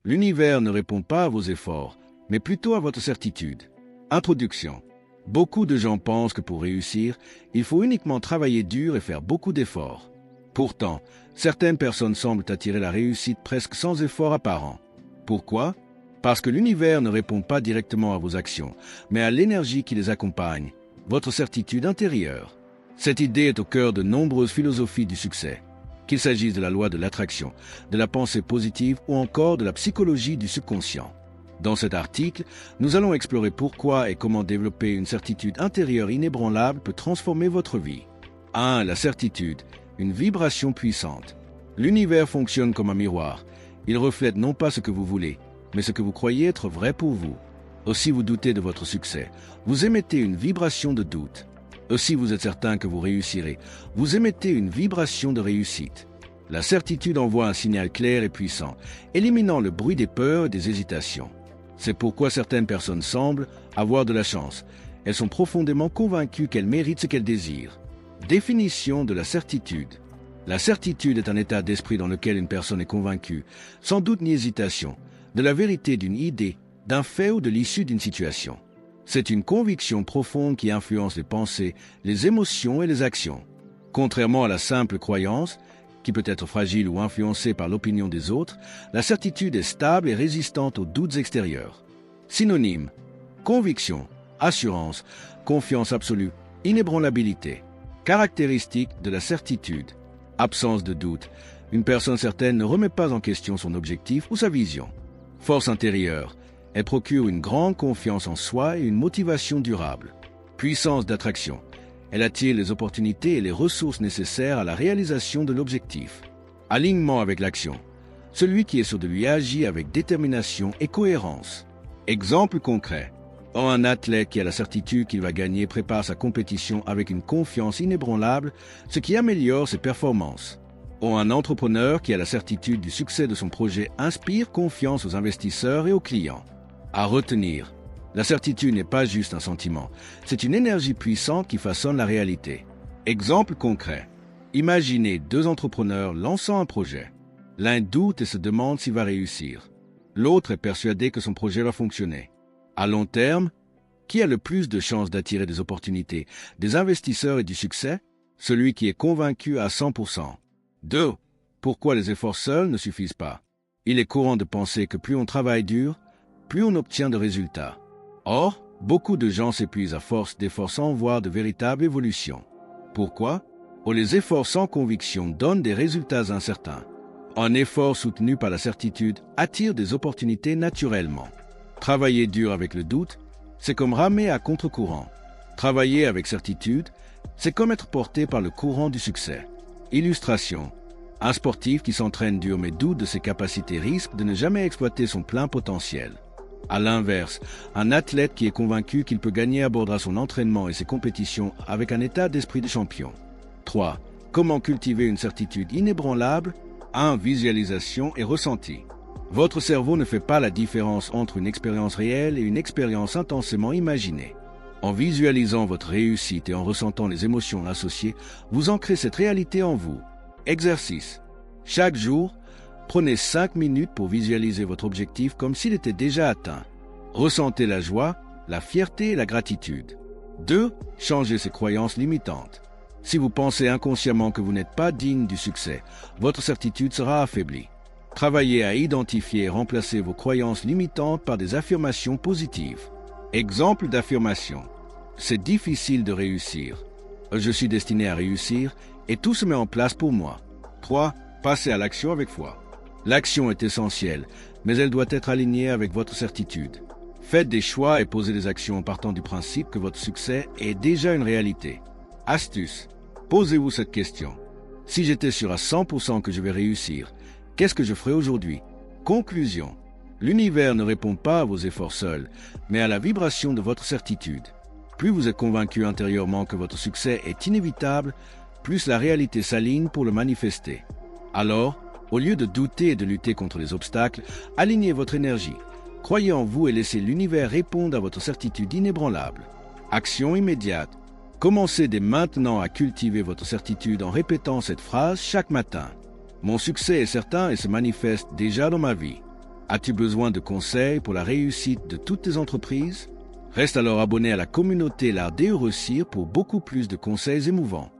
L'univers ne répond pas à vos efforts, mais plutôt à votre certitude. Introduction. Beaucoup de gens pensent que pour réussir, il faut uniquement travailler dur et faire beaucoup d'efforts. Pourtant, certaines personnes semblent attirer la réussite presque sans effort apparent. Pourquoi? Parce que l'univers ne répond pas directement à vos actions, mais à l'énergie qui les accompagne, votre certitude intérieure. Cette idée est au cœur de nombreuses philosophies du succès, qu'il s'agisse de la loi de l'attraction, de la pensée positive ou encore de la psychologie du subconscient. Dans cet article, nous allons explorer pourquoi et comment développer une certitude intérieure inébranlable peut transformer votre vie. 1. La certitude, une vibration puissante. L'univers fonctionne comme un miroir. Il reflète non pas ce que vous voulez, mais ce que vous croyez être vrai pour vous. Aussi vous doutez de votre succès, vous émettez une vibration de doute. Aussi vous êtes certain que vous réussirez, vous émettez une vibration de réussite. La certitude envoie un signal clair et puissant, éliminant le bruit des peurs et des hésitations. C'est pourquoi certaines personnes semblent avoir de la chance. Elles sont profondément convaincues qu'elles méritent ce qu'elles désirent. Définition de la certitude. La certitude est un état d'esprit dans lequel une personne est convaincue, sans doute ni hésitation, de la vérité d'une idée, d'un fait ou de l'issue d'une situation. C'est une conviction profonde qui influence les pensées, les émotions et les actions. Contrairement à la simple croyance, qui peut être fragile ou influencée par l'opinion des autres, la certitude est stable et résistante aux doutes extérieurs. Synonyme: conviction, assurance, confiance absolue, inébranlabilité. Caractéristique de la certitude: absence de doute. Une personne certaine ne remet pas en question son objectif ou sa vision. Force intérieure. Elle procure une grande confiance en soi et une motivation durable. Puissance d'attraction. Elle attire les opportunités et les ressources nécessaires à la réalisation de l'objectif. Alignement avec l'action. Celui qui est sûr de lui agit avec détermination et cohérence. Exemple concret. Un athlète qui a la certitude qu'il va gagner prépare sa compétition avec une confiance inébranlable, ce qui améliore ses performances. Un entrepreneur qui a la certitude du succès de son projet inspire confiance aux investisseurs et aux clients. À retenir, la certitude n'est pas juste un sentiment, c'est une énergie puissante qui façonne la réalité. Exemple concret. Imaginez deux entrepreneurs lançant un projet. L'un doute et se demande s'il va réussir. L'autre est persuadé que son projet va fonctionner. À long terme, qui a le plus de chances d'attirer des opportunités, des investisseurs et du succès? Celui qui est convaincu à 100%. 2. Pourquoi les efforts seuls ne suffisent pas? Il est courant de penser que plus on travaille dur, plus on obtient de résultats. Or, beaucoup de gens s'épuisent à force d'efforts sans voir de véritable évolution. Pourquoi? Les efforts sans conviction donnent des résultats incertains. Un effort soutenu par la certitude attire des opportunités naturellement. Travailler dur avec le doute, c'est comme ramer à contre-courant. Travailler avec certitude, c'est comme être porté par le courant du succès. Illustration. Un sportif qui s'entraîne dur mais doute de ses capacités risque de ne jamais exploiter son plein potentiel. À l'inverse, un athlète qui est convaincu qu'il peut gagner abordera son entraînement et ses compétitions avec un état d'esprit de champion. 3. Comment cultiver une certitude inébranlable? 1. Visualisation et ressenti. Votre cerveau ne fait pas la différence entre une expérience réelle et une expérience intensément imaginée. En visualisant votre réussite et en ressentant les émotions associées, vous ancrez cette réalité en vous. Exercice. Chaque jour, prenez 5 minutes pour visualiser votre objectif comme s'il était déjà atteint. Ressentez la joie, la fierté et la gratitude. 2. Changez ses croyances limitantes. Si vous pensez inconsciemment que vous n'êtes pas digne du succès, votre certitude sera affaiblie. Travaillez à identifier et remplacer vos croyances limitantes par des affirmations positives. Exemple d'affirmation. C'est difficile de réussir. Je suis destiné à réussir et tout se met en place pour moi. 3. Passez à l'action avec foi. L'action est essentielle, mais elle doit être alignée avec votre certitude. Faites des choix et posez des actions en partant du principe que votre succès est déjà une réalité. Astuce. Posez-vous cette question. Si j'étais sûr à 100% que je vais réussir, qu'est-ce que je ferais aujourd'hui? Conclusion. L'univers ne répond pas à vos efforts seuls, mais à la vibration de votre certitude. Plus vous êtes convaincu intérieurement que votre succès est inévitable, plus la réalité s'aligne pour le manifester. Alors, au lieu de douter et de lutter contre les obstacles, alignez votre énergie. Croyez en vous et laissez l'univers répondre à votre certitude inébranlable. Action immédiate. Commencez dès maintenant à cultiver votre certitude en répétant cette phrase chaque matin. Mon succès est certain et se manifeste déjà dans ma vie. As-tu besoin de conseils pour la réussite de toutes tes entreprises? Reste alors abonné à la communauté L'Art d'Réussir pour beaucoup plus de conseils émouvants.